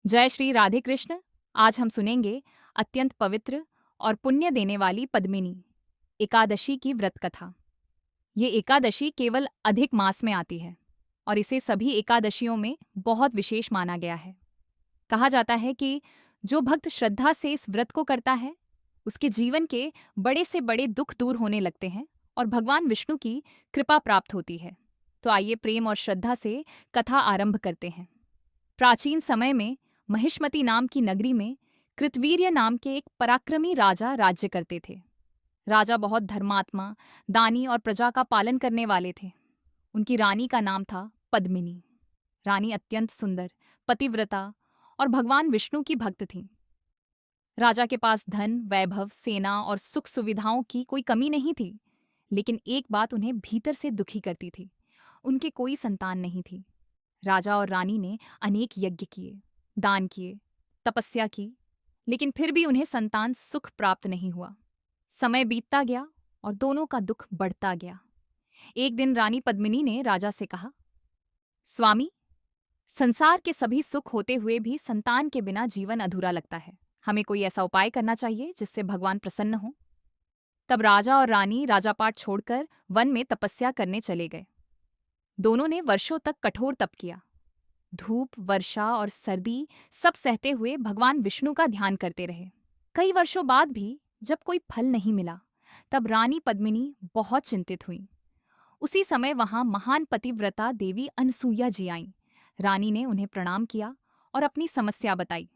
जय श्री राधे कृष्ण। आज हम सुनेंगे अत्यंत पवित्र और पुण्य देने वाली पद्मिनी एकादशी की व्रत कथा। ये एकादशी केवल अधिक मास में आती है और इसे सभी एकादशियों में बहुत विशेष माना गया है। कहा जाता है कि जो भक्त श्रद्धा से इस व्रत को करता है उसके जीवन के बड़े से बड़े दुख दूर होने लगते हैं और भगवान विष्णु की कृपा प्राप्त होती है। तो आइए प्रेम और श्रद्धा से कथा आरंभ करते हैं। प्राचीन समय में महिष्मती नाम की नगरी में कृतवीर्य नाम के एक पराक्रमी राजा राज्य करते थे। राजा बहुत धर्मात्मा, दानी और प्रजा का पालन करने वाले थे। उनकी रानी का नाम था पद्मिनी। रानी अत्यंत सुंदर, पतिव्रता और भगवान विष्णु की भक्त थी। राजा के पास धन, वैभव, सेना और सुख सुविधाओं की कोई कमी नहीं थी, लेकिन एक बात उन्हें भीतर से दुखी करती थी। उनके कोई संतान नहीं थी। राजा और रानी ने अनेक यज्ञ किए, दान किए, तपस्या की, लेकिन फिर भी उन्हें संतान सुख प्राप्त नहीं हुआ। समय बीतता गया और दोनों का दुख बढ़ता गया। एक दिन रानी पद्मिनी ने राजा से कहा, स्वामी, संसार के सभी सुख होते हुए भी संतान के बिना जीवन अधूरा लगता है। हमें कोई ऐसा उपाय करना चाहिए जिससे भगवान प्रसन्न हो। तब राजा और रानी राजापाट छोड़कर वन में तपस्या करने चले गए। दोनों ने वर्षों तक कठोर तप किया। धूप, वर्षा और सर्दी सब सहते हुए भगवान विष्णु का ध्यान करते रहे। कई वर्षों बाद भी जब कोई फल नहीं मिला, तब रानी पद्मिनी बहुत चिंतित हुई। उसी समय वहां महान पतिव्रता देवी अनसुईया जी आईं। रानी ने उन्हें प्रणाम किया और अपनी समस्या बताई।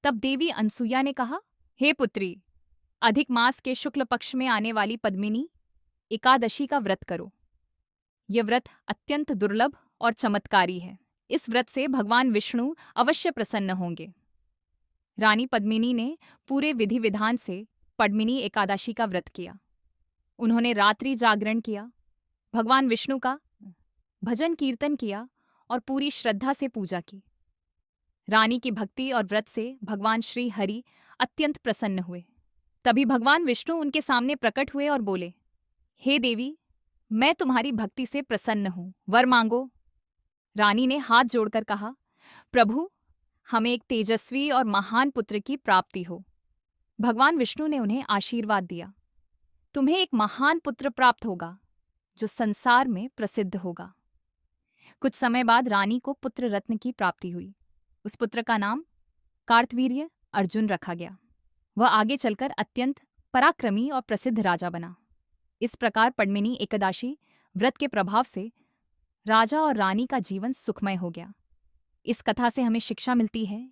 तब देवी अनसुईया ने कहा, हे पुत्री, अधिक मास के शुक्ल पक्ष में आने वाली पद्मिनी एकादशी का व्रत करो। यह व्रत अत्यंत दुर्लभ और चमत्कारी है। इस व्रत से भगवान विष्णु अवश्य प्रसन्न होंगे। रानी पद्मिनी ने पूरे विधि विधान से पद्मिनी एकादशी का व्रत किया। उन्होंने रात्रि जागरण किया, भगवान विष्णु का भजन कीर्तन किया और पूरी श्रद्धा से पूजा की। रानी की भक्ति और व्रत से भगवान श्री हरि अत्यंत प्रसन्न हुए। तभी भगवान विष्णु उनके सामने प्रकट हुए और बोले, हे देवी, मैं तुम्हारी भक्ति से प्रसन्न हूं, वर मांगो। रानी ने हाथ जोड़कर कहा, प्रभु, हमें एक तेजस्वी और महान पुत्र की प्राप्ति हो। भगवान विष्णु ने उन्हें आशीर्वाद दिया, तुम्हें एक महान पुत्र प्राप्त होगा जो संसार में प्रसिद्ध होगा। कुछ समय बाद रानी को पुत्र रत्न की प्राप्ति हुई। उस पुत्र का नाम कार्तवीर्य अर्जुन रखा गया। वह आगे चलकर अत्यंत पराक्रमी और प्रसिद्ध राजा बना। इस प्रकार पद्मिनी एकादशी व्रत के प्रभाव से राजा और रानी का जीवन सुखमय हो गया। इस कथा से हमें शिक्षा मिलती है